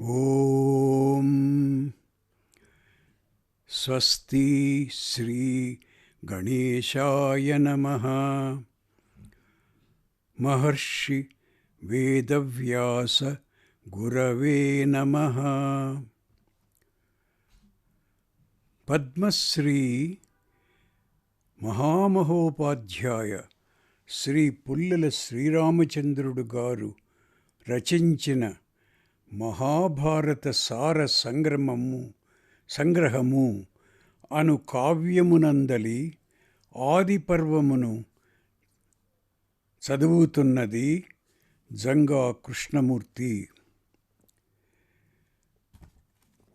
ఓం స్వస్తి శ్రీ గణేశాయ నమః. మహర్షి వేదవ్యాస గురవే నమః. పద్మశ్రీ మహామహోపాధ్యాయ శ్రీ పుల్లెల శ్రీరామచంద్రుడు గారు రచించిన మహాభారత సార సంగ్రహము అను కావ్యమునందలి ఆది పర్వమును చదువుతున్నది జంగా కృష్ణమూర్తి.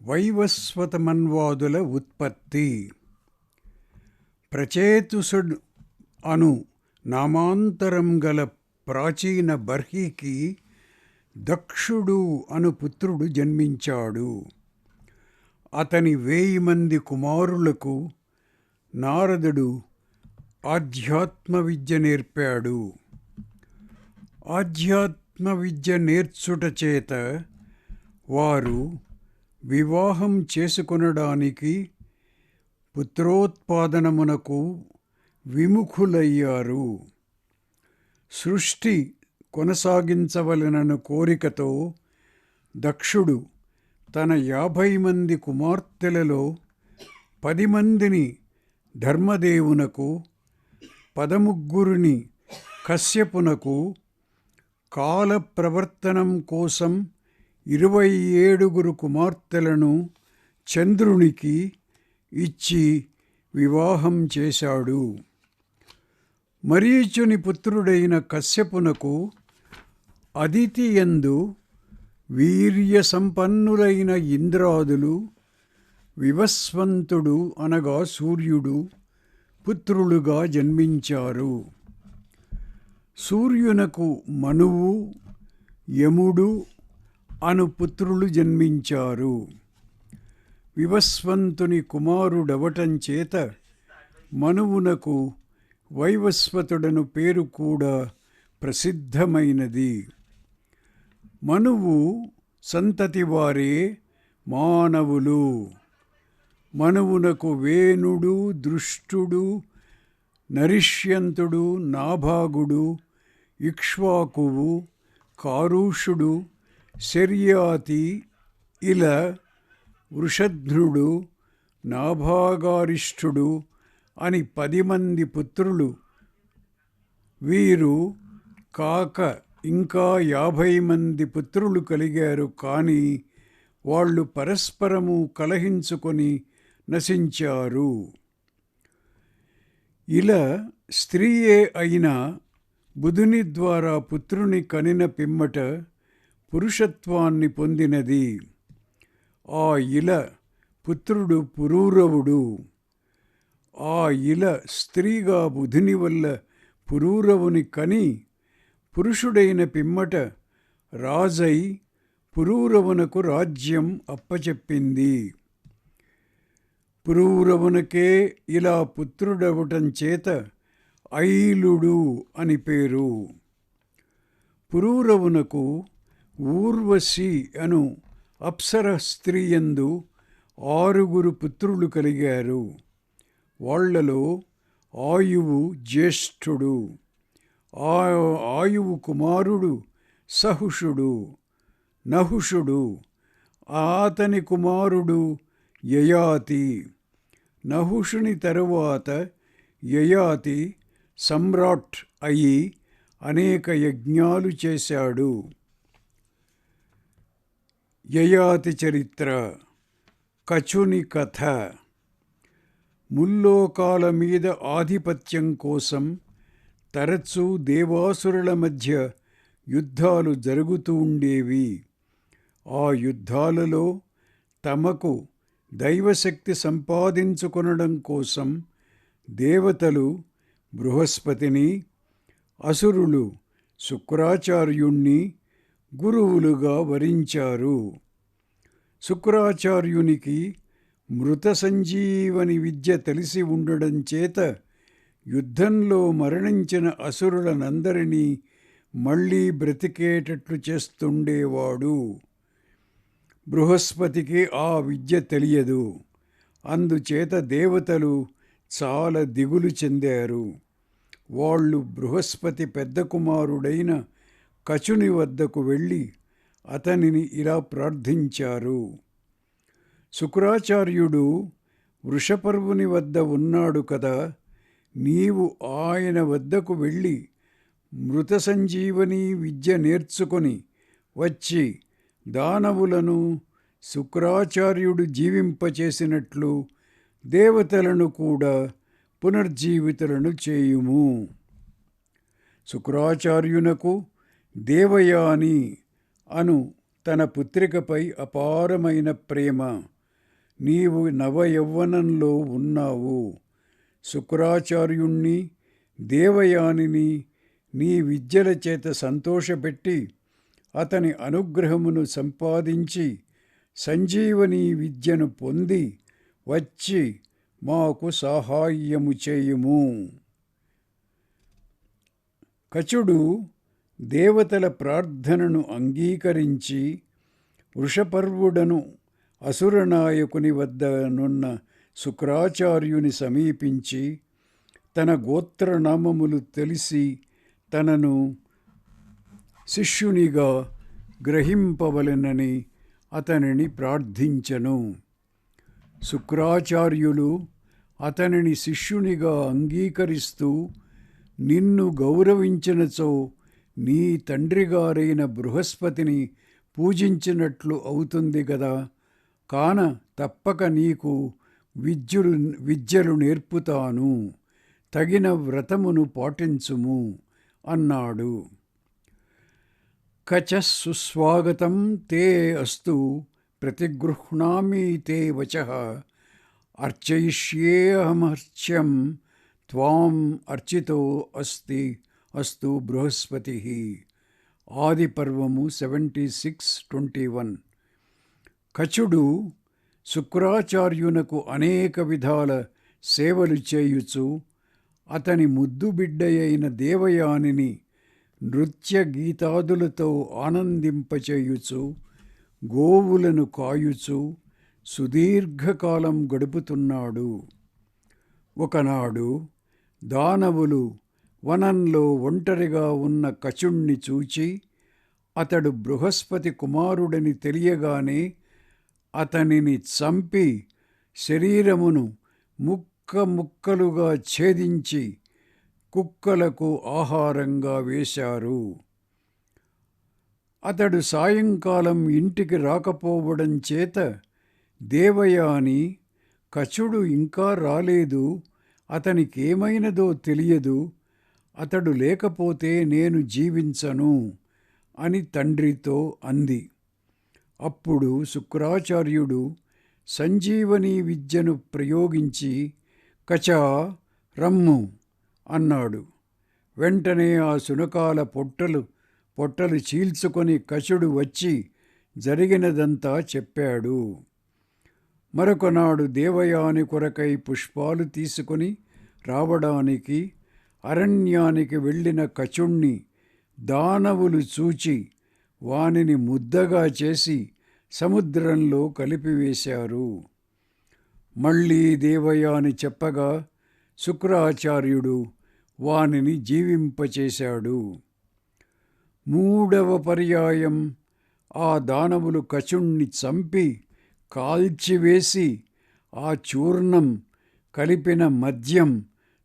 వైవస్వత మన్వాదుల ఉత్పత్తి. ప్రచేతుసుడు అను నామాంతరం గల ప్రాచీన బర్హికి దక్షుడు అను పుత్రుడు జన్మించాడు. అతని 1000 మంది కుమారులకు నారదుడు ఆధ్యాత్మ విద్య నేర్పాడు. ఆధ్యాత్మ విద్య నేర్చుట చేత వారు వివాహం చేసుకొనడానికి పుత్రోత్పాదనమునకు విముఖులయ్యారు. సృష్టి కొనసాగించవలెనను కోరికతో దక్షుడు తన 50 మంది కుమార్తెలలో 10 మందిని ధర్మదేవునకు, 13 కశ్యపునకు, కాల ప్రవర్తనం కోసం 27 కుమార్తెలను చంద్రునికి ఇచ్చి వివాహం చేశాడు. మరీచుని పుత్రుడైన కశ్యపునకు అదితి యందు వీర్య సంపన్నులైన ఇంద్రాదులు, వివస్వంతుడు అనగా సూర్యుడు పుత్రులుగా జన్మించారు. సూర్యునకు మనువు, యముడు అను పుత్రులు జన్మించారు. వివస్వంతుని కుమారుడవటం చేత మనువునకు వైవస్వతుడను పేరు కూడా ప్రసిద్ధమైనది. మనువు సంతతి వారే మానవులు. మనువునకు వేణుడు, దృష్టుడు, నరిష్యంతుడు, నాభాగుడు, ఇక్ష్వాకువు, కారుషుడు, శర్యాతి, ఇల, వృషధ్నుడు, నాభాగారిష్ఠుడు అని 10 మంది పుత్రులు. వీరు కాక ఇంకా 50 మంది పుత్రులు కలిగారు. కానీ వాళ్ళు పరస్పరము కలహించుకొని నశించారు. ఇలా స్త్రీయే అయినా బుధుని ద్వారా పుత్రుని కనిన పిమ్మట పురుషత్వాన్ని పొందినది. ఆ ఇల పుత్రుడు పురూరవుడు. ఆ ఇల స్త్రీగా బుధుని వల్ల పురూరవుని కని పురుషుడైన పిమ్మట రాజై పురూరవునకు రాజ్యం అప్పచెప్పింది. పురూరవునకే ఇలా పుత్రుడవటం చేత ఐలుడు అని పేరు. పురూరవునకు ఊర్వశి అను అప్సర స్త్రీయందు 6 పుత్రులు కలిగారు. వాళ్లలో ఆయువు జ్యేష్ఠుడు. ఆయువు కుమారుడు సహుషుడు. నహుషుడు అతని కుమారుడు యయాతి. నహుషుని తరువాత యయాతి సమ్రాట్ అయి అనేక యజ్ఞాలు చేశాడు. యయాతి చరిత్ర. కచుని కథ. ముల్లోకాల మీద ఆధిపత్యం కోసం తరచూ దేవాసురుల మధ్య యుద్ధాలు జరుగుతూ ఉండేవి. ఆ యుద్ధాలలో తమకు దైవశక్తి సంపాదించుకొనడం కోసం దేవతలు బృహస్పతిని, అసురులు శుక్రాచార్యుణ్ణి గురువులుగా వరించారు. శుక్రాచార్యునికి మృత సంజీవని విద్య తెలిసి ఉండడం చేత యుద్ధంలో మరణించిన అసురులనందరినీ మళ్ళీ బ్రతికేటట్లు చేస్తుండేవాడు. బృహస్పతికి ఆ విద్య తెలియదు. అందుచేత దేవతలు చాలా దిగులు చెందారు. వాళ్ళు బృహస్పతి పెద్ద కుమారుడైన కచుని వద్దకు వెళ్ళి అతనిని ఇలా ప్రార్థించారు. శుక్రాచార్యుడు వృషపర్వుని వద్ద ఉన్నాడు కదా, నీవు ఆయన వద్దకు వెళ్ళి మృత సంజీవని విద్య నేర్చుకొని వచ్చి దానవులను శుక్రాచార్యుడు జీవింపచేసినట్లు దేవతలను కూడా పునర్జీవితులను చేయుము. శుక్రాచార్యునకు దేవయాని అను తన పుత్రికపై అపారమైన ప్రేమ. నీవు నవయౌవనంలో ఉన్నావు. శుక్రాచార్యుణ్ణి, దేవయానిని నీ విద్యల చేత సంతోషపెట్టి అతని అనుగ్రహమును సంపాదించి సంజీవని విద్యను పొంది వచ్చి మాకు సహాయము చేయుము. కచుడు దేవతల ప్రార్థనను అంగీకరించి వృషపర్వుడను అసురనాయకుని వద్దనున్న శుక్రాచార్యుని సమీపించి తన గోత్రనామములు తెలిసి తనను శిష్యునిగా గ్రహింపవలెనని అతనిని ప్రార్థించెను. శుక్రాచార్యులు అతనిని శిష్యునిగా అంగీకరిస్తూ, నిన్ను గౌరవించినచో నీ తండ్రిగారైన బృహస్పతిని పూజించినట్లు అవుతుంది గదా, కాన తప్పక నీకు విద్యలు నేర్పుతాను, తగిన వ్రతమును పాటించుము అన్నాడు. కచ సుస్వాగతం తే అస్తు ప్రతిగృహ్ణామి తే వచః అర్చయిష్యేహమర్చ్యం త్వాం అర్చితో అస్తు బృహస్పతి. ఆదిపర్వము 76:21. కచుడు శుక్రాచార్యునకు అనేక విధాల సేవలు చేయుచు అతని ముద్దుబిడ్డయైన దేవయానిని నృత్య గీతాదులతో ఆనందింపచేయుచు గోవులను కాయుచు సుదీర్ఘకాలం గడుపుతున్నాడు. ఒకనాడు దానవులు వనంలో ఒంటరిగా ఉన్న కచుణ్ణి చూచి అతడు బృహస్పతి కుమారుడని తెలియగానే అతనిని చంపి శరీరమును ముక్కలుగా ఛేదించి కుక్కలకు ఆహారంగా వేశారు. అతడు సాయంకాలం ఇంటికి రాకపోవడం చేత దేవయాని, కచుడు ఇంకా రాలేదు, అతనికేమైనదో తెలియదు, అతడు లేకపోతే నేను జీవించను అని తండ్రితో అంది. అప్పుడు శుక్రాచార్యుడు సంజీవని విద్యను ప్రయోగించి కచా రమ్ము అన్నాడు. వెంటనే ఆ శునకాల పొట్టలు చీల్చుకొని కచుడు వచ్చి జరిగినదంతా చెప్పాడు. మరొకనాడు దేవయాని కొరకై పుష్పాలు తీసుకొని రావడానికి అరణ్యానికి వెళ్ళిన కచుణ్ణి దానవులు చూచి వానిని ముద్దగా చేసి సముద్రంలో కలిపివేశారు. మళ్ళీ దేవయాని చెప్పగా శుక్రాచార్యుడు వానిని జీవింపచేశాడు. 3వ పర్యాయం ఆ దానవులు కచుణ్ణి చంపి కాల్చివేసి ఆ చూర్ణం కలిపిన మద్యం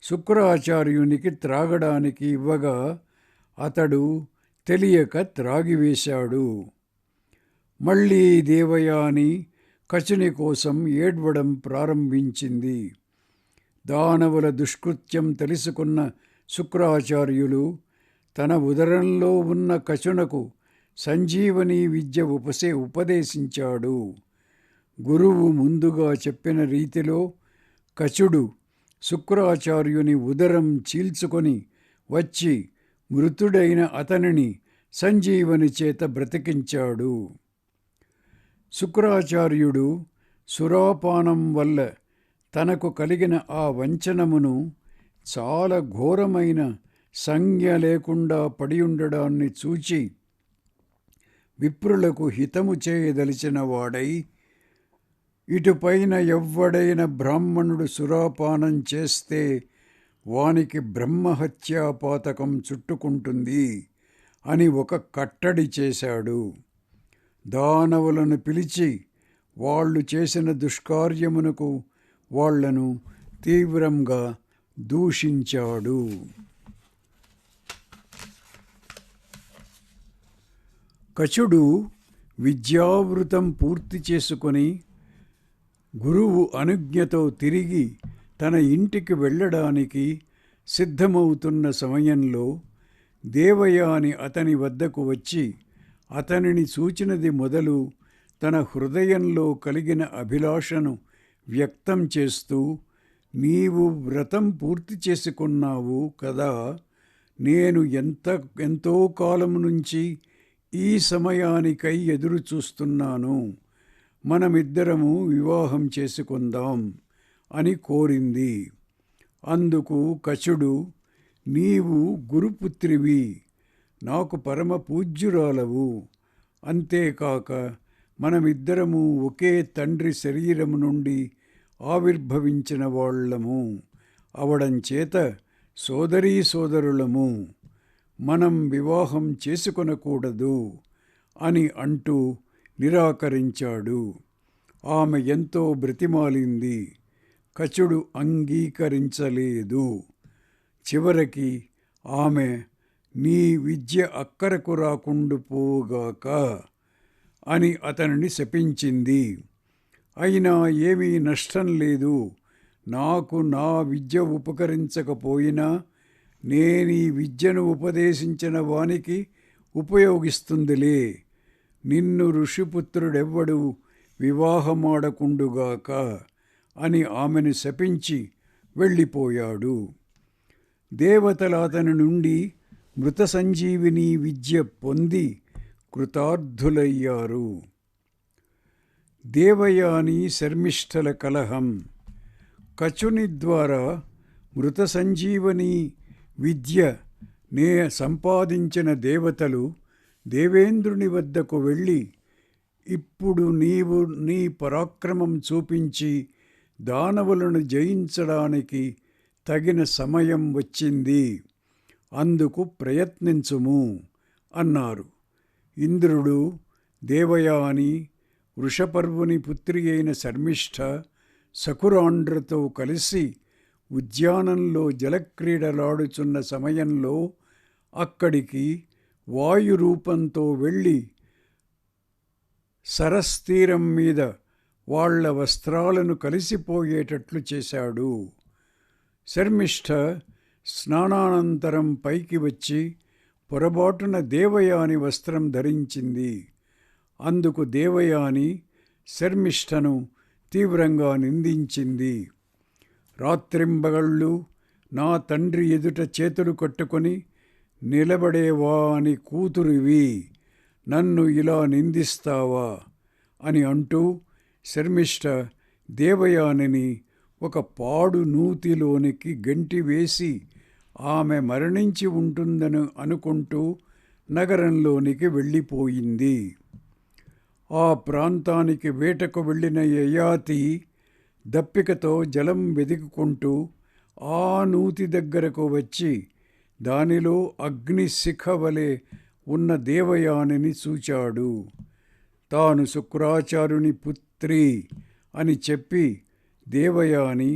శుక్రాచార్యునికి త్రాగడానికి ఇవ్వగా అతడు తెలియక త్రాగివేశాడు. మళ్ళీ దేవయాని కచుని కోసం ఏడ్వడం ప్రారంభించింది. దానవుల దుష్కృత్యం తెలుసుకున్న శుక్రాచార్యులు తన ఉదరంలో ఉన్న కచునకు సంజీవని విద్య ఉపదేశించాడు. గురువు ముందుగా చెప్పిన రీతిలో కచుడు శుక్రాచార్యుని ఉదరం చీల్చుకొని వచ్చి మృతుడైన అతనిని సంజీవని చేత బ్రతికించాడు. శుక్రాచార్యుడు సురాపానం వల్ల తనకు కలిగిన ఆ వంచనమును, చాలా ఘోరమైన సంజ్ఞ లేకుండా పడి ఉండడాన్ని చూచి విప్రులకు హితము చేయదలిచిన వాడై, ఇటుపైన ఎవ్వడైన బ్రాహ్మణుడు సురాపానం చేస్తే వానికి బ్రహ్మహత్యా పాతకం చుట్టుకుంటుంది అని ఒక కట్టడి చేశాడు. దానవులను పిలిచి వాళ్ళు చేసిన దుష్కార్యమునకు వాళ్లను తీవ్రంగా దూషించాడు. కచుడు విద్యావృతం పూర్తి చేసుకొని గురువు అనుజ్ఞతో తిరిగి తన ఇంటికి వెళ్ళడానికి సిద్ధమవుతున్న సమయంలో దేవయాని అతని వద్దకు వచ్చి అతనిని చూచినది మొదలు తన హృదయంలో కలిగిన అభిలాషను వ్యక్తం చేస్తూ, నీవు వ్రతం పూర్తి చేసుకున్నావు కదా, నేను ఎంతో కాలం నుంచి ఈ సమయానికై ఎదురు చూస్తున్నాను, మనమిద్దరము వివాహం చేసుకుందాం అని కోరింది. అందుకు కచుడు, నీవు గురుపుత్రివి, నాకు పరమ పూజ్యురాలవు, అంతేకాక మనమిద్దరము ఒకే తండ్రి శరీరము నుండి ఆవిర్భవించిన వాళ్ళము అవడంచేత సోదరీ సోదరులము, మనం వివాహం చేసుకొనకూడదు అని అంటూ నిరాకరించాడు. ఆమె ఎంతో బ్రతిమాలింది. కచుడు అంగీకరించలేదు. చివరికి ఆమె, నీ విద్య అక్కరకు రాకుండు పోగాక అని అతనిని శపించింది. అయినా ఏమీ నష్టం లేదు, నాకు నా విద్య ఉపకరించకపోయినా నేనీ విద్యను ఉపదేశించిన వానికి ఉపయోగిస్తుందిలే, నిన్ను ఋషిపుత్రుడెవ్వడు వివాహమాడకుండుగాక అని ఆమెను శపించి వెళ్ళిపోయాడు. దేవతలు అతని నుండి మృత సంజీవిని విద్య పొంది కృతార్థులయ్యారు. దేవయాని శర్మిష్ఠల కలహం. కచుని ద్వారా మృత సంజీవని విద్య సంపాదించిన దేవతలు దేవేంద్రుని వద్దకు వెళ్ళి, ఇప్పుడు నీవు నీ పరాక్రమం చూపించి దానవులను జయించడానికి తగిన సమయం వచ్చింది, అందుకు ప్రయత్నించుము అన్నారు. ఇంద్రుడు దేవయాని, వృషపర్వుని పుత్రి అయిన శర్మిష్ఠ, సకురాండ్రతో కలిసి ఉద్యానంలో జలక్రీడలాడుచున్న సమయంలో అక్కడికి వాయురూపంతో వెళ్ళి సరస్తీరం మీద వాళ్ల వస్త్రాలను కలిసిపోయేటట్లు చేశాడు. శర్మిష్ఠ స్నానానంతరం పైకి వచ్చి పొరబాటున దేవయాని వస్త్రం ధరించింది. అందుకు దేవయాని శర్మిష్ఠను తీవ్రంగా నిందించింది. రాత్రింబగళ్ళు నా తండ్రి ఎదుట చేతులు కట్టుకొని నిలబడేవాని కూతురివి, నన్ను ఇలా నిందిస్తావా అని అంటూ శర్మిష్ఠ దేవయానిని ఒక పాడు నూతిలోనికి గెంటివేసి ఆమె మరణించి ఉంటుందని అనుకుంటూ నగరంలోనికి వెళ్ళిపోయింది. ఆ ప్రాంతానికి వేటకు వెళ్ళిన యయాతి దప్పికతో జలం వెతుక్కుంటూ ఆ నూతి దగ్గరకు వచ్చి దానిలో అగ్నిశిఖ వలె ఉన్న దేవయానిని చూచాడు. తాను శుక్రాచార్యుని పుత్రి అని చెప్పి, దేవయాని,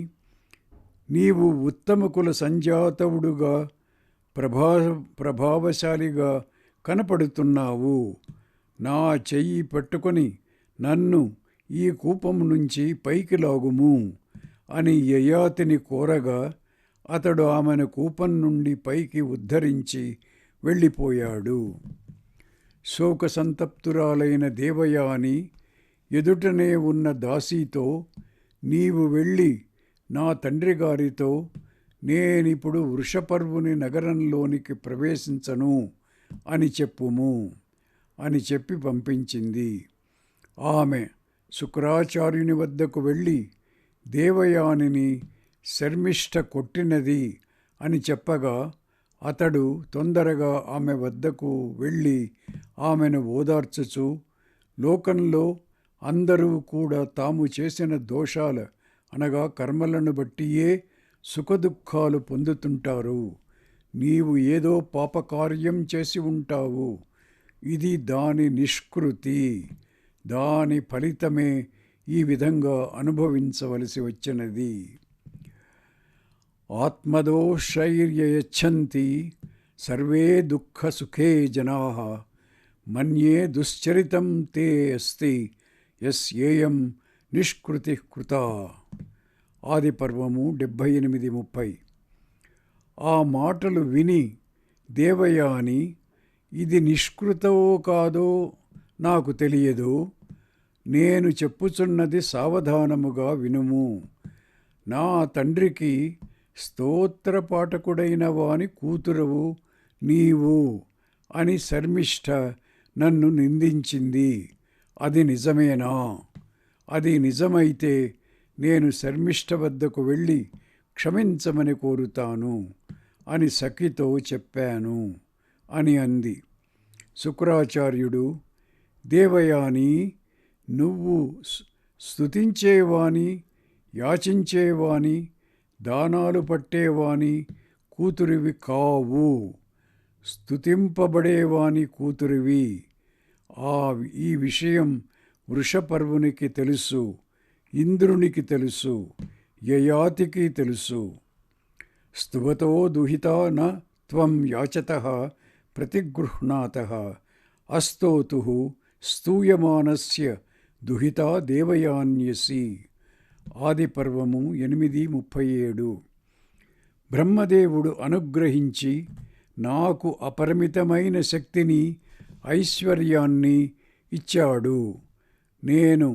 నీవు ఉత్తమ కుల సంజాతవుడుగా ప్రభావశాలిగా కనపడుతున్నావు, నా చెయ్యి పట్టుకొని నన్ను ఈ కూపం నుంచి పైకి లాగుము అని యయాతిని కోరగా అతడు ఆమెను కూపం నుండి పైకి ఉద్ధరించి వెళ్ళిపోయాడు. శోకసంతప్తురాలైన దేవయాని ఎదుటనే ఉన్న దాసీతో, నీవు వెళ్ళి నా తండ్రి గారితో నేనిప్పుడు వృషపర్వుని నగరంలోనికి ప్రవేశించను అని చెప్పుము అని చెప్పి పంపించింది. ఆమె శుక్రాచార్యుని వద్దకు వెళ్ళి దేవయానిని శర్మిష్ఠ కొట్టినది అని చెప్పగా అతడు తొందరగా ఆమె వద్దకు వెళ్ళి ఆమెను ఓదార్చుచు, లోకంలో అందరూ కూడా తాము చేసిన దోషాల అనగా కర్మలను బట్టియే సుఖదుఖాలు పొందుతుంటారు. నీవు ఏదో పాపకార్యం చేసి ఉంటావు. ఇది దాని నిష్కృతి. దాని ఫలితమే ఈ విధంగా అనుభవించవలసి వచ్చినది. ఆత్మదోషైర్యచ్చంతి సర్వే దుఃఖసుఖే జనాః మన్యే దుశ్చరితం తే అస్తి యస్యేయం నిష్కృతి కృతా. ఆదిపర్వము 78:30. ఆ మాటలు విని దేవయాని, ఇది నిష్కృతో కాదో నాకు తెలియదు. నేను చెప్పుచున్నది సావధానముగా వినుము. నా తండ్రికి స్తోత్రపాఠకుడైన వాని కూతురవు నీవు అని శర్మిష్ఠ నన్ను నిందించింది. అది నిజమేనా? అది నిజమైతే నేను శర్మిష్ఠ వద్దకు వెళ్ళి క్షమించమని కోరుతాను అని సఖితో చెప్పాను అని అంది. శుక్రాచార్యుడు, దేవయాని, నువ్వు స్తుతించేవాని, యాచించేవాని, దానాలు పట్టేవాని కూతురివి కావు, స్తుతింపబడేవాని కూతురివి. ఈ విషయం వృషపర్వునికి తెలుసు, ఇంద్రునికి తెలుసు, యయాతికి తెలుసు. స్తువతో దుహితా న త్వం యాచతః ప్రతిగృహ్ణాతః అస్తోతుః స్తూయమానస్య దుహితా దేవయాన్యసి. ఆదిపర్వము 8:37. బ్రహ్మదేవుడు అనుగ్రహించి నాకు అపరిమితమైన శక్తిని, ఐశ్వర్యాన్ని ఇచ్చాడు. నేను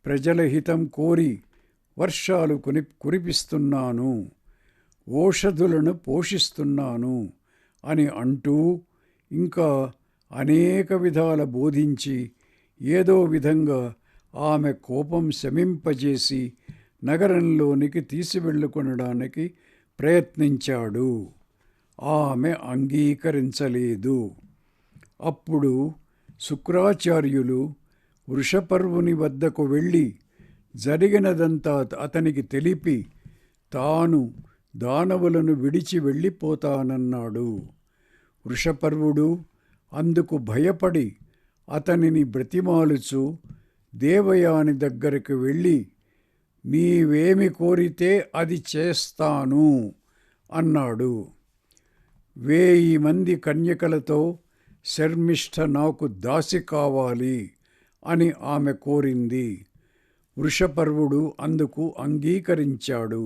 ప్రజల హితం కోరి వర్షాలు కురిపిస్తున్నాను, ఓషధులను పోషిస్తున్నాను అని అంటూ ఇంకా అనేక విధాల బోధించి ఏదో విధంగా ఆమె కోపం శమింపజేసి నగరంలోనికి తీసువెళ్ళుకొనడానికి ప్రయత్నించాడు. ఆమె అంగీకరించలేదు. అప్పుడు శుక్రాచార్యులు వృషపర్వుని వద్దకు వెళ్ళి జరిగినదంతా అతనికి తెలిపి తాను దానవులను విడిచి వెళ్ళిపోతానన్నాడు. వృషపర్వుడు అందుకు భయపడి అతనిని బ్రతిమాలుచు దేవయాని దగ్గరకు వెళ్ళి, నీవేమి కోరితే అది చేస్తాను అన్నాడు. 1000 మంది కన్యకలతో శర్మిష్ఠ నాకు దాసి కావాలి అని ఆమె కోరింది. వృషపర్వుడు అందుకు అంగీకరించాడు.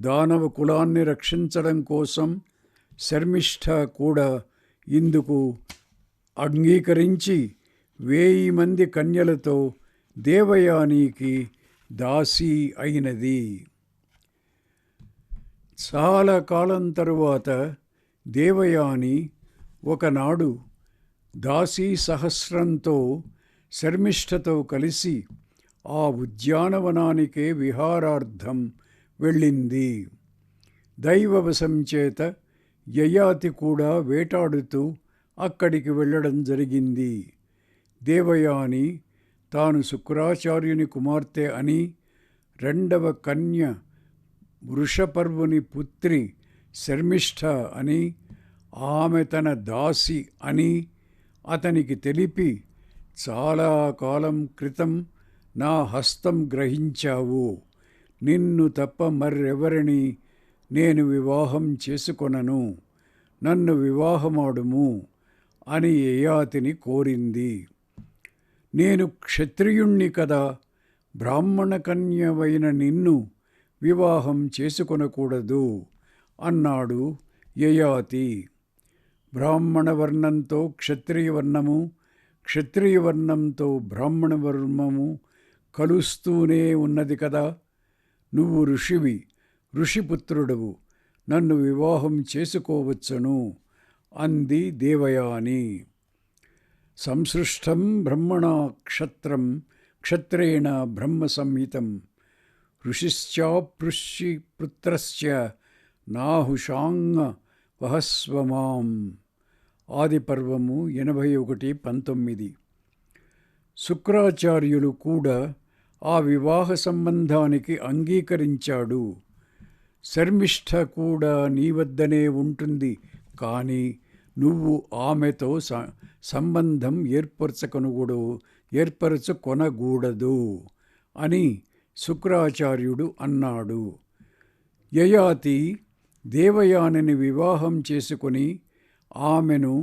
దానవ కులాన్ని రక్షించడం కోసం శర్మిష్ఠ కూడా ఇందుకు అంగీకరించి 1000 మంది కన్యలతో దేవయానికి దాసి అయినది. చాలా కాలం తరువాత దేవయాని ఒకనాడు దాసీ సహస్రంతో శర్మిష్ఠతో కలిసి ఆ ఉద్యానవనానికే విహారార్థం వెళ్ళింది. దైవవశం చేత యయాతి కూడా వేటాడుతూ అక్కడికి వెళ్ళడం జరిగింది. దేవయాని తాను శుక్రాచార్యుని కుమార్తె అని, 2వ కన్య వృషపర్వుని పుత్రి శర్మిష్ఠ అని, ఆమె తన దాసి అని అతనికి తెలిపి, చాలా కాలం క్రితం నా హస్తం గ్రహించావు, నిన్ను తప్ప మరెవరిని నేను వివాహం చేసుకొనను, నన్ను వివాహమాడుము అని యయాతిని కోరింది. నేను క్షత్రియుణ్ణి కదా, బ్రాహ్మణ కన్యవైన నిన్ను వివాహం చేసుకొనకూడదు అన్నాడు యయాతి. బ్రాహ్మణ వర్ణంతో క్షత్రియ వర్ణము, క్షత్రియ వర్ణంతో బ్రాహ్మణ వర్ణము కలుస్తూనే ఉన్నది కదా. నువ్వు ఋషివి, ఋషిపుత్రుడవు, నన్ను వివాహం చేసుకోవచ్చును అంది దేవయాని. సంసృష్టం బ్రహ్మణా క్షత్రం క్షత్రేణ బ్రహ్మ సంహితం ఋషిశ్చాపృష్టి పుత్రస్య నాహుషాంగ వహస్వ మాం. ఆదిపర్వము 81:19. శుక్రాచార్యులు కూడా ఆ వివాహ సంబంధానికి అంగీకరించాడు. శర్మిష్ఠ కూడా నీ వద్దనే ఉంటుంది, కానీ నువ్వు ఆమెతో సంబంధం ఏర్పరచుకొనకూడదు అని శుక్రాచార్యుడు అన్నాడు. యయాతి దేవయానిని వివాహం చేసుకుని ఆమెను,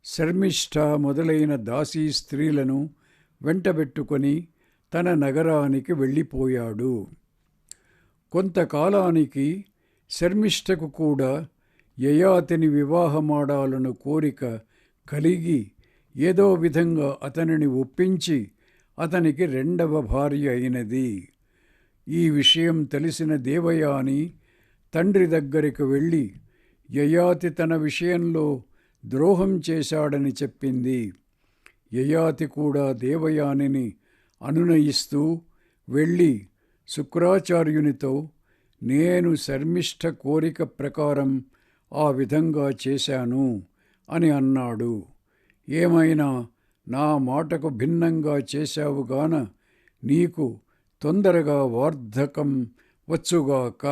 శర్మిష్ఠ మొదలైన దాసీ స్త్రీలను వెంటబెట్టుకొని తన నగరానికి వెళ్ళిపోయాడు. కొంతకాలానికి శర్మిష్ఠకు కూడా యయాతిని వివాహమాడాలను కోరిక కలిగి ఏదో విధంగా అతనిని ఒప్పించి అతనికి రెండవ భార్య అయినది. ఈ విషయం తెలిసిన దేవయాని తండ్రి దగ్గరికి వెళ్ళి యయాతి తన విషయంలో ద్రోహం చేశాడని చెప్పింది. యయాతి కూడా దేవయానిని అనునయిస్తూ వెళ్ళి శుక్రాచార్యునితో, నేను శర్మిష్ఠ కోరిక ప్రకారం ఆ విధంగా చేశాను అని అన్నాడు. ఏమైనా నా మాటకు భిన్నంగా చేశావుగాన నీకు తొందరగా వార్ధకం వచ్చుగాక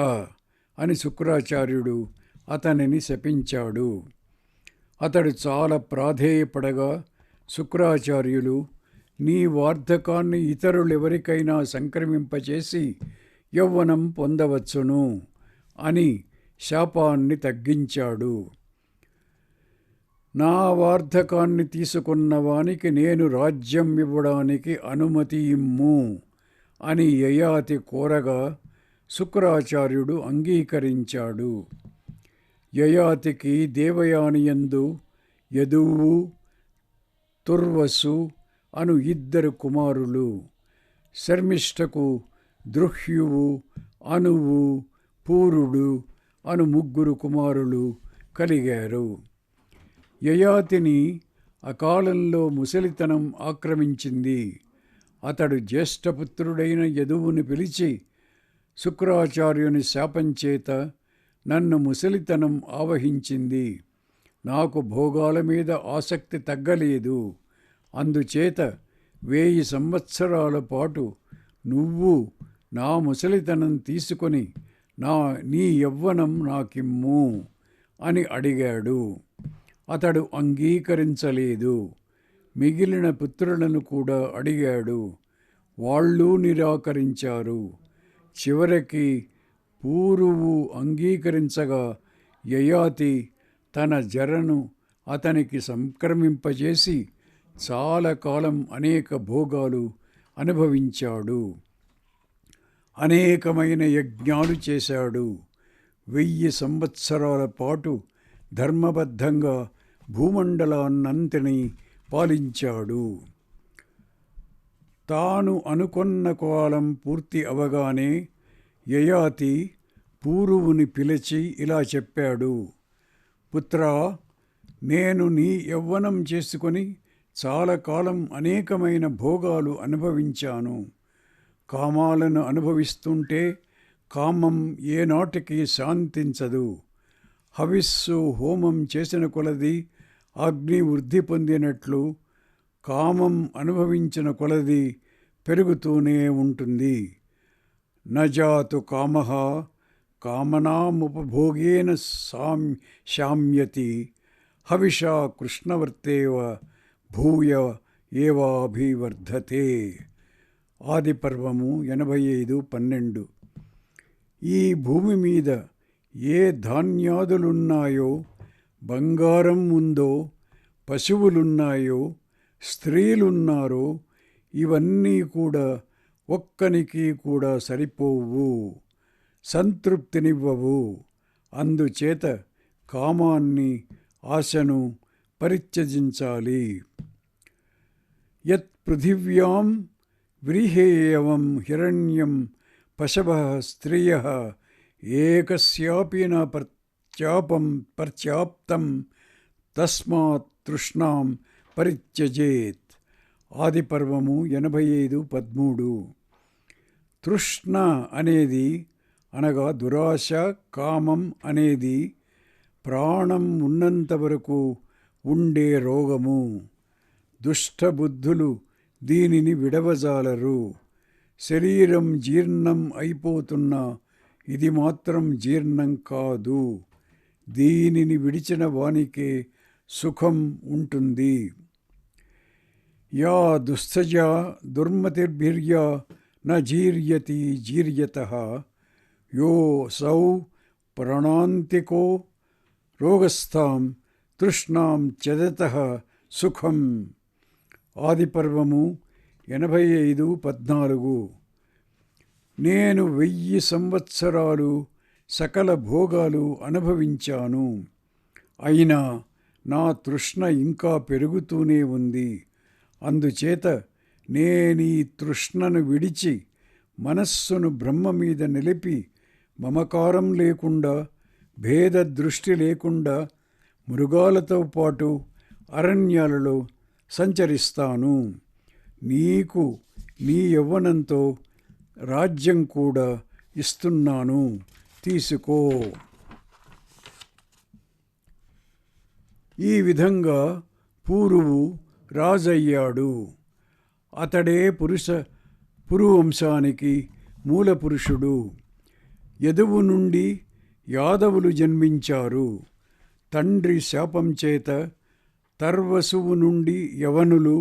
అని శుక్రాచార్యుడు అతనిని శపించాడు. అతడు చాలా ప్రాధేయపడగా శుక్రాచార్యులు, నీ వార్ధకాన్ని ఇతరులెవరికైనా సంక్రమింపచేసి యౌవనం పొందవచ్చును అని శాపాన్ని తగ్గించాడు. నా వార్ధకాన్ని తీసుకున్న వానికి నేను రాజ్యం ఇవ్వడానికి అనుమతి ఇమ్ము అని యయాతి కోరగా శుక్రాచార్యుడు అంగీకరించాడు. యయాతికి దేవయానియందు యదువు, తుర్వసు అను 2 కుమారులు, శర్మిష్ఠకు దృహ్యువు, అనువు, పూరుడు అను 3 కుమారులు కలిగారు. యయాతిని అకాలంలో ముసలితనం ఆక్రమించింది. అతడు జ్యేష్ఠపుత్రుడైన యదువుని పిలిచి, శుక్రాచార్యుని శాపంచేత నన్ను ముసలితనం ఆవహించింది. నాకు భోగాల మీద ఆసక్తి తగ్గలేదు. అందుచేత 1000 సంవత్సరాల పాటు నువ్వు నా ముసలితనం తీసుకొని నీ యవ్వనం నాకిమ్ము అని అడిగాడు. అతడు అంగీకరించలేదు. మిగిలిన పుత్రులను కూడా అడిగాడు. వాళ్ళు నిరాకరించారు. చివరికి పూరువు అంగీకరించగా యయాతి తన జరను అతనికి సంక్రమింపజేసి చాలా కాలం అనేక భోగాలు అనుభవించాడు. అనేకమైన యజ్ఞాలు చేశాడు. 1000 సంవత్సరాల పాటు ధర్మబద్ధంగా భూమండలాన్నంతని పాలించాడు. తాను అనుకొన్న కాలం పూర్తి అవగానే యయాతి పూరువుని పిలిచి ఇలా చెప్పాడు. పుత్రా, నేను నీ యవ్వనం చేసుకొని చాలా కాలం అనేకమైన భోగాలు అనుభవించాను. కామాలను అనుభవిస్తుంటే కామం ఏనాటికి శాంతించదు. హవిస్సు హోమం చేసిన కొలది అగ్ని వృద్ధి పొందినట్లు కామం అనుభవించిన కొలది పెరుగుతూనే ఉంటుంది. నజాతు కామః కామనాముపభోగేన శామ్యతి హవిషా కృష్ణవర్తేవ భూయ ఏవాభివర్ధతే. ఆదిపర్వము 85:12. ఈ భూమి మీద ఏ ధాన్యాదులున్నాయో, బంగారం ఉందో, పశువులున్నాయో, స్త్రీలున్నారో ఇవన్నీ కూడా ఒక్కనికి కూడా సరిపోవు, సంతృప్తినివ్వవు. అందుచేత కామాన్ని, ఆశను పరిత్యజించాలి. యత్ పృథివ్యాం వ్రీహేయవం హిరణ్యం పశవః స్త్రియః ఏకస్యాపి న పర్యాప్తం తస్మాత్ తృష్ణాం పరిత్యజేత్. ఆదిపర్వము 85:13. తృష్ణ అనేది అనగా దురాశ, కామం అనేది ప్రాణం ఉన్నంత వరకు ఉండే రోగము. దుష్టబుద్ధులు దీనిని విడవజాలరు. శరీరం జీర్ణం అయిపోతున్నా ఇది మాత్రం జీర్ణం కాదు. దీనిని విడిచిన వానికే సుఖం ఉంటుంది. యా దుస్తజా దుర్మతిర్భిర్యా న జీర్యతి జీర్యతః యో సౌ ప్రాణాంతికో రోగస్థాం తృష్ణాం త్యజతః సుఖం. ఆదిపర్వము 85:14. నేను 1000 సంవత్సరాలు సకల భోగాలు అనుభవించాను. అయినా నా తృష్ణ ఇంకా పెరుగుతూనే ఉంది. అందుచేత నేనీ తృష్ణను విడిచి మనస్సును బ్రహ్మ మీద నిలిపి మమకారం లేకుండా భేద దృష్టి లేకుండా మృగాలతో పాటు అరణ్యాలలో సంచరిస్తాను. నీకు నీ యవ్వనంతో రాజ్యం కూడా ఇస్తున్నాను, తీసుకో. ఈ విధంగా పూరువు రాజయ్యాడు. అతడే పురువంశానికి మూలపురుషుడు. యదువు నుండి యాదవులు జన్మించారు. తండ్రి శాపం చేత తర్వసువు నుండి యవనులు,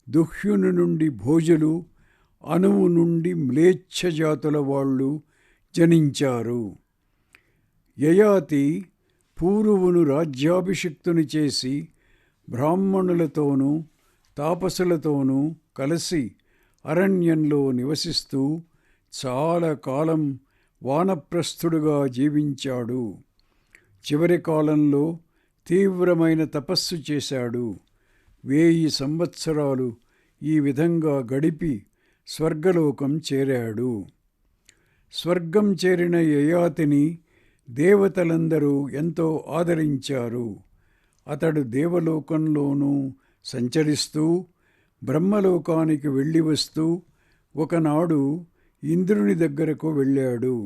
దుహ్యుని నుండి భోజులు, అనువు నుండి మ్లేచ్ఛ జాతుల వాళ్ళు జనించారు. యయాతి పూరువును రాజ్యాభిషిక్తుని చేసి బ్రాహ్మణులతోనూ తాపసులతోనూ కలిసి అరణ్యంలో నివసిస్తూ చాలా కాలం వానప్రస్థుడుగా జీవించాడు. చివరి కాలంలో తీవ్రమైన తపస్సు చేశాడు. 1000 సంవత్సరాలు ఈ విధంగా గడిపి స్వర్గలోకం చేరాడు. స్వర్గం చేరిన యయాతిని దేవతలందరూ ఎంతో ఆదరించారు. అతడు దేవలోకంలోనూ సంచరిస్తూ బ్రహ్మలోకానికి వెళ్ళి వస్తూ ఒకనాడు ఇంద్రుని దగ్గరకు వెళ్ళాడు.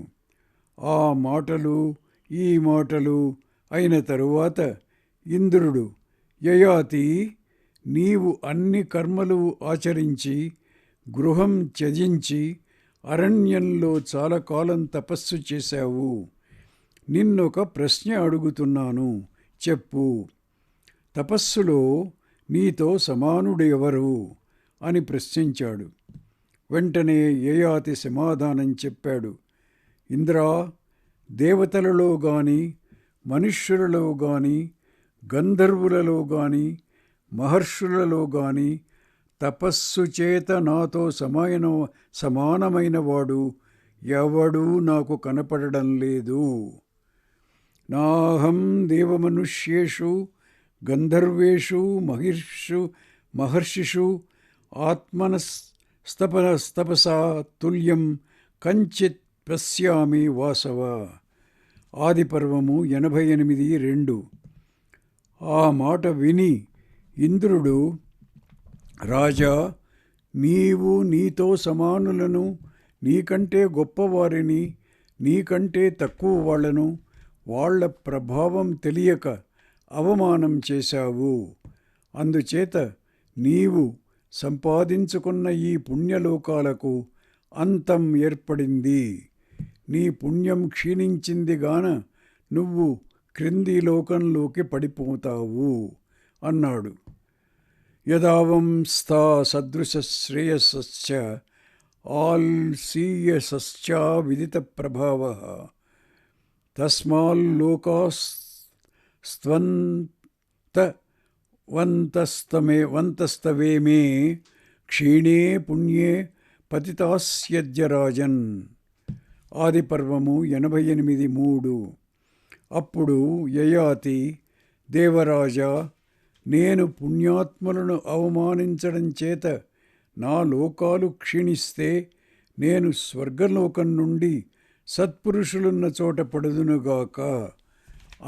ఆ మాటలు ఈ మాటలు అయిన తరువాత ఇంద్రుడు, యయాతి, నీవు అన్ని కర్మలు ఆచరించి గృహం త్యజించి అరణ్యంలో చాలా కాలం తపస్సు చేశావు. నిన్నొక ప్రశ్న అడుగుతున్నాను, చెప్పు. తపస్సులో నీతో సమానుడు ఎవరు అని ప్రశ్నించాడు. వెంటనే యయాతి సమాధానం చెప్పాడు. ఇంద్రా, దేవతలలో గాని మనుష్యులలో గాని గంధర్వులలో గాని మహర్షులలో గాని తపస్సు చేత నాతో సమానమైన వాడు ఎవడూ నాకు కనపడడం లేదు. నాహం దేవమనుష్యేషు గంధర్వేషు మహర్షిషు ఆత్మనస్తపసా తుల్యం కంచిత్ పశ్యామి వాసవ. ఆదిపర్వము 88:2. ఆ మాట విని ఇంద్రుడు, రాజా, నీవు నీతో సమానులను, నీకంటే గొప్పవారిని, నీకంటే తక్కువ వాళ్లను, వాళ్ల ప్రభావం తెలియక అవమానం చేశావు. అందుచేత నీవు సంపాదించుకున్న ఈ పుణ్యలోకాలకు అంతం ఏర్పడింది. నీ పుణ్యం క్షీణించింది గాన నువ్వు క్రింది లోకంలోకి పడిపోతావు అన్నాడు. యదావంస్థా సదృశ శ్రేయస్స ఆల్సీయసశ్చ విదిత ప్రభావః తస్మాల్లోకాస్త్వంతస్తవేమే క్షీణే పుణ్యే పతితాస్యద్య రాజన్. ఆదిపర్వము 88:3. అప్పుడు యయాతి, దేవరాజా, నేను పుణ్యాత్ములను అవమానించడం చేత నా లోకాలు క్షీణిస్తే నేను స్వర్గలోకం నుండి సత్పురుషులున్న చోట పడుదునుగాక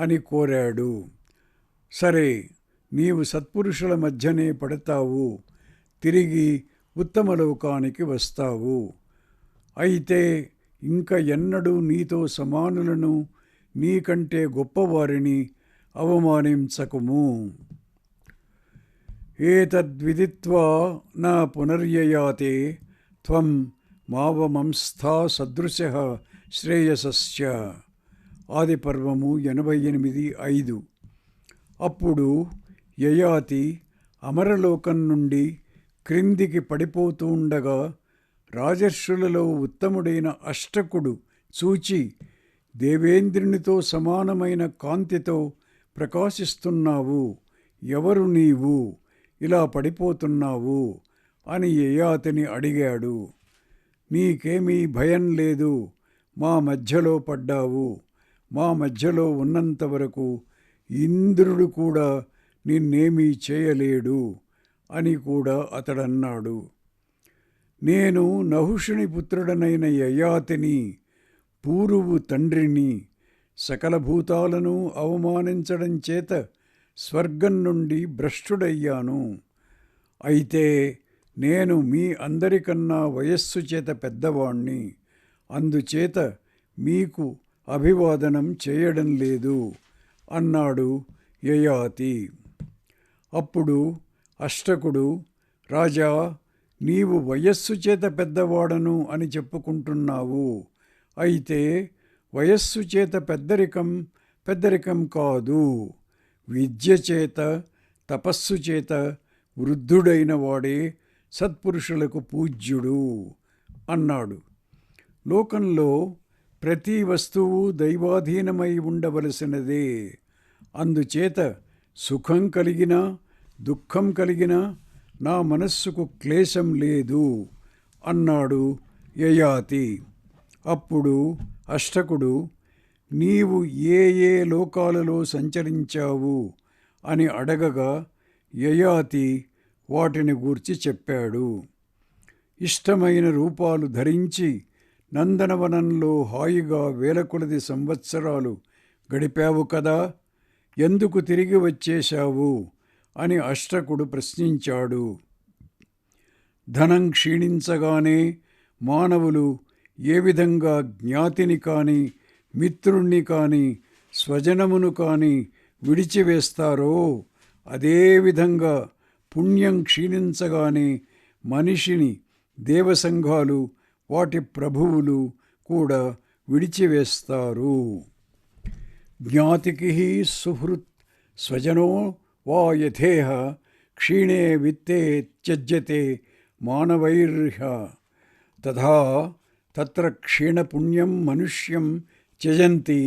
అని కోరాడు. సరే, నీవు సత్పురుషుల మధ్యనే పడతావు, తిరిగి ఉత్తమలోకానికి వస్తావు. అయితే ఇంక ఎన్నడూ నీతో సమానులను, నీకంటే గొప్పవారిని అవమానించకుము. ఏతద్విదిత్వా న పునర్యయాతే త్వం మావమంస్థా సదృశః శ్రేయసస్య. ఆదిపర్వము 88:5. అప్పుడు యయాతి అమరలోకం నుండి క్రిందికి పడిపోతుండగా రాజర్షులలో ఉత్తముడైన అష్టకుడు చూచి, దేవేంద్రునితో సమానమైన కాంతితో ప్రకాశిస్తున్నావు, ఎవరు నీవు, ఇలా పడిపోతున్నావు అని యయాతిని అడిగాడు. నీకేమీ భయం లేదు, మా మధ్యలో పడ్డావు, మా మధ్యలో ఉన్నంతవరకు ఇంద్రుడు కూడా నిన్నేమీ చేయలేడు అని కూడా అతడన్నాడు. నేను నహుషుని పుత్రుడనైన యయాతిని, పూరువు తండ్రిని. సకల భూతాలను అవమానించడం చేత స్వర్గం నుండి భ్రష్టుడయ్యాను. అయితే నేను మీ అందరికన్నా వయస్సు చేత పెద్దవాణ్ణి, అందుచేత మీకు అభివాదనం చేయడం లేదు అన్నాడు యయాతి. అప్పుడు అష్టకుడు, రాజా, నీవు వయస్సు చేత పెద్దవాడను అని చెప్పుకుంటున్నావు. అయితే వయస్సు చేత పెద్దరికం కాదు, విద్య చేత తపస్సు చేత వృద్ధుడైన వాడే సత్పురుషులకు పూజ్యుడు అన్నాడు. లోకంలో ప్రతి వస్తువు దైవాధీనమై ఉండవలసినదే. అందుచేత సుఖం కలిగినా దుఃఖం కలిగినా నా మనస్సుకు క్లేశం లేదు అన్నాడు యయాతి. అప్పుడు అష్టకుడు, నీవు ఏ ఏ లోకాలలో సంచరించావు అని అడగగా యయాతి వాటిని గూర్చి చెప్పాడు. ఇష్టమైన రూపాలు ధరించి నందనవనంలో హాయిగా వేల కొలది సంవత్సరాలు గడిపావు కదా, ఎందుకు తిరిగి వచ్చేశావు అని అష్టకుడు ప్రశ్నించాడు. ధనం క్షీణించగానే మానవులు ఏ విధంగా జ్ఞాతిని కానీ మిత్రుణ్ణి కానీ స్వజనమును కానీ విడిచివేస్తారో అదేవిధంగా పుణ్యం క్షీణించగానే మనిషిని దేవసంఘాలు వాటి ప్రభువులు కూడా విడిచివేస్తారు. జ్ఞాతికి సుహృత్ స్వజనో వా యథేహ క్షీణే విత్తే త్యజ్యతే మానవైర్హ తథా తత్ర క్షీణపుణ్యం మనుష్యం త్యజంతి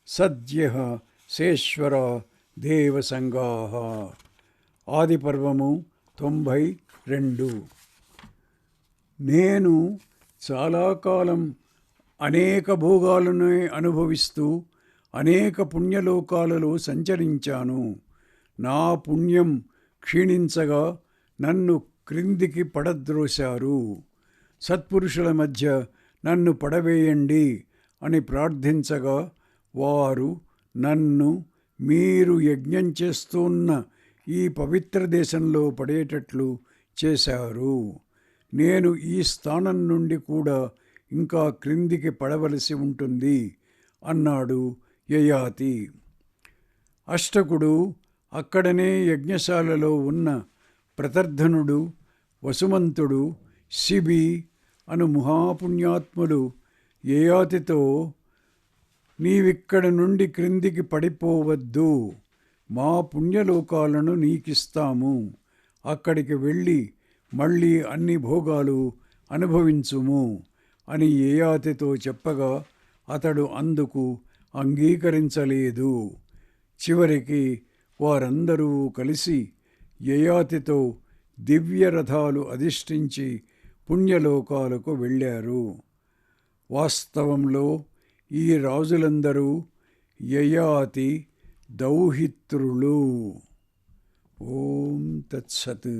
సద్యః సేశ్వర దేవసంగాః. ఆదిపర్వము 92. నేను చాలా కాలం అనేక భోగాలను అనుభవిస్తూ అనేక పుణ్యలోకాలలో సంచరించాను. నా పుణ్యం క్షీణించగా నన్ను క్రిందికి పడద్రోశారు. సత్పురుషుల మధ్య నన్ను పడవేయండి అని ప్రార్థించగా వారు నన్ను మీరు యజ్ఞం చేస్తున్న ఈ పవిత్ర దేశంలో పడేటట్లు చేశారు. నేను ఈ స్థానం నుండి కూడా ఇంకా క్రిందికి పడవలసి ఉంటుంది అన్నాడు యయాతి. అష్టకుడు అక్కడనే యజ్ఞశాలలో ఉన్న ప్రతర్ధనుడు, వసుమంతుడు, శిబి అను మహాపుణ్యాత్ములు యయాతితో, నీవిక్కడ నుండి క్రిందికి పడిపోవద్దు, మా పుణ్యలోకాలను నీకిస్తాము, అక్కడికి వెళ్ళి మళ్ళీ అన్ని భోగాలు అనుభవించుము అని యయాతితో చెప్పగా అతడు అందుకు అంగీకరించలేదు. చివరికి వారందరూ కలిసి యయాతితో దివ్యరథాలు అధిష్ఠించి పుణ్యలోకాలకు వెళ్ళారు. వాస్తవంలో ఈ రాజులందరూ యయాతి దౌహిత్రులు. ఓం తత్సత్.